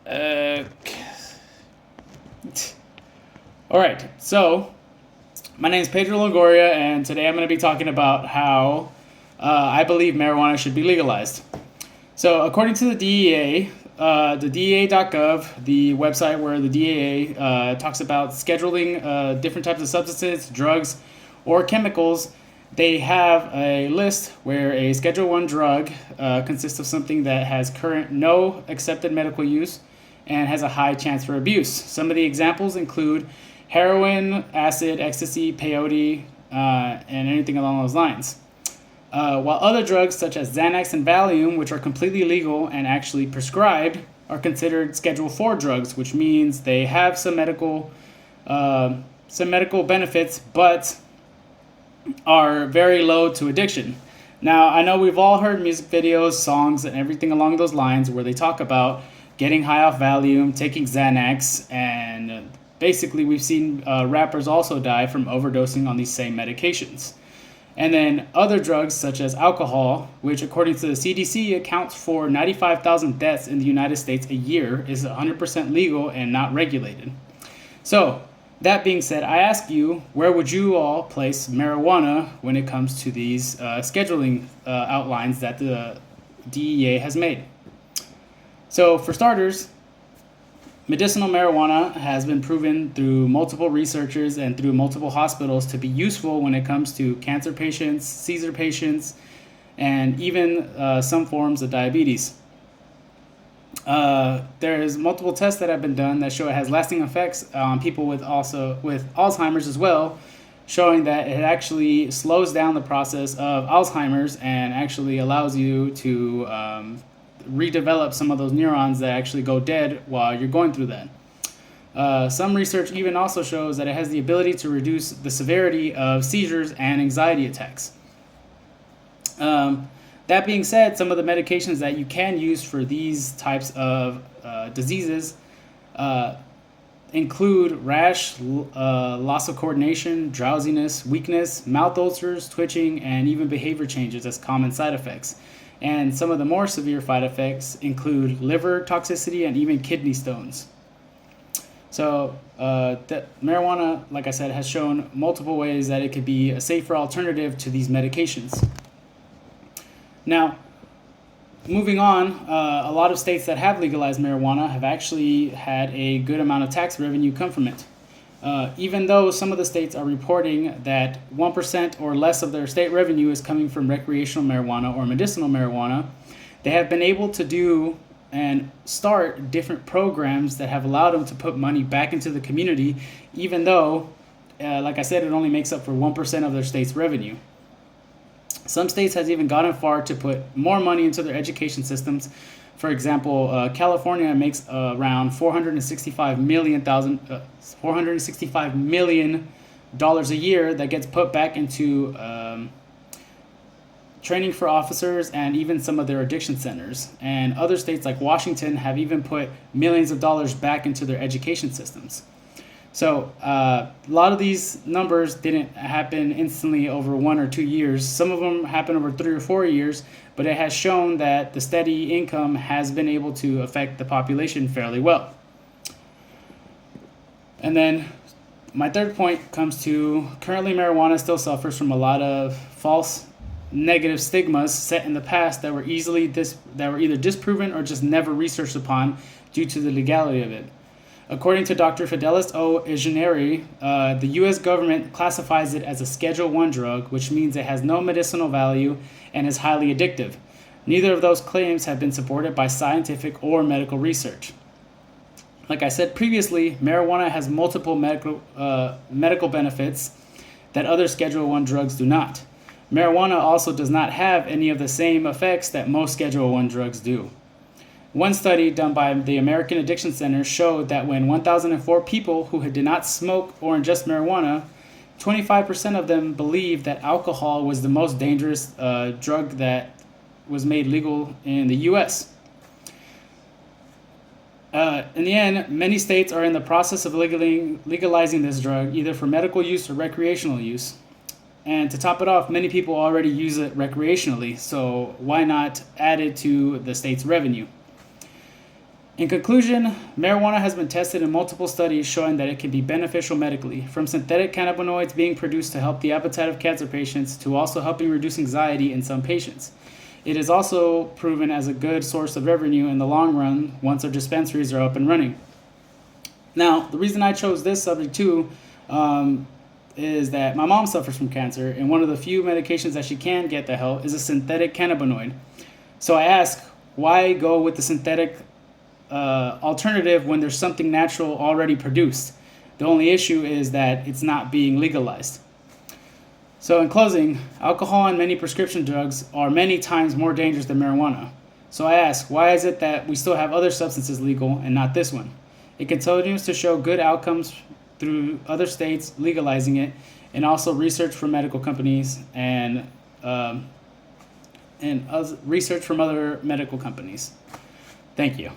Uh, all right, so my name is Pedro Longoria, and today I'm going to be talking about how I believe marijuana should be legalized. So, according to the DEA, the DEA.gov, the website where the DEA talks about scheduling different types of substances, drugs, or chemicals, they have a list where a Schedule One drug consists of something that has current no accepted medical use and has a high chance for abuse. Some of the examples include heroin, acid, ecstasy, peyote, and anything along those lines. While other drugs such as Xanax and Valium, which are completely legal and actually prescribed, are considered Schedule 4 drugs, which means they have some medical benefits, but are very low to addiction. Now, I know we've all heard music videos, songs, and everything along those lines where they talk about getting high off Valium, taking Xanax, and basically we've seen rappers also die from overdosing on these same medications. And then other drugs such as alcohol, which according to the CDC accounts for 95,000 deaths in the United States a year, is 100% legal and not regulated. So, that being said, I ask you, where would you all place marijuana when it comes to these scheduling outlines that the DEA has made? So, for starters, medicinal marijuana has been proven through multiple researchers and through multiple hospitals to be useful when it comes to cancer patients, seizure patients, and even some forms of diabetes. There's multiple tests that have been done that show it has lasting effects on people with Alzheimer's as well, showing that it actually slows down the process of Alzheimer's and actually allows you to redevelop some of those neurons that actually go dead while you're going through that. Some research even also shows that it has the ability to reduce the severity of seizures and anxiety attacks. That being said, some of the medications that you can use for these types of diseases include rash, loss of coordination, drowsiness, weakness, mouth ulcers, twitching, and even behavior changes as common side effects. And some of the more severe side effects include liver toxicity and even kidney stones. So, marijuana, like I said, has shown multiple ways that it could be a safer alternative to these medications. Now, moving on, a lot of states that have legalized marijuana have actually had a good amount of tax revenue come from it. Even though some of the states are reporting that 1% or less of their state revenue is coming from recreational marijuana or medicinal marijuana, they have been able to do and start different programs that have allowed them to put money back into the community, even though, like I said, it only makes up for 1% of their state's revenue. Some states has even gone far to put more money into their education systems. For example, California makes around $465 million a year that gets put back into training for officers and even some of their addiction centers. And other states like Washington have even put millions of dollars back into their education systems. So a lot of these numbers didn't happen instantly over 1 or 2 years. Some of them happen over 3 or 4 years, but it has shown that the steady income has been able to affect the population fairly well. And then my third point comes to currently marijuana still suffers from a lot of false negative stigmas set in the past that were either disproven or just never researched upon due to the legality of it. According to Dr. Fidelis O. Ijaneri, the U.S. government classifies it as a Schedule 1 drug, which means it has no medicinal value and is highly addictive. Neither of those claims have been supported by scientific or medical research. Like I said previously, marijuana has multiple medical benefits that other Schedule 1 drugs do not. Marijuana also does not have any of the same effects that most Schedule 1 drugs do. One study done by the American Addiction Center showed that when 1,004 people who did not smoke or ingest marijuana, 25% of them believed that alcohol was the most dangerous drug that was made legal in the U.S. In the end, many states are in the process of legalizing this drug, either for medical use or recreational use. And to top it off, many people already use it recreationally, so why not add it to the state's revenue? In conclusion, marijuana has been tested in multiple studies showing that it can be beneficial medically, from synthetic cannabinoids being produced to help the appetite of cancer patients to also helping reduce anxiety in some patients. It is also proven as a good source of revenue in the long run once our dispensaries are up and running. Now, the reason I chose this subject too is that my mom suffers from cancer, and one of the few medications that she can get that help is a synthetic cannabinoid. So I ask, why go with the synthetic alternative when there's something natural already produced? The only issue is that it's not being legalized. So in closing, alcohol and many prescription drugs are many times more dangerous than marijuana. So I ask, why is it that we still have other substances legal and not this one? It continues to show good outcomes through other states legalizing it, and also research from medical companies and research from other medical companies. Thank you.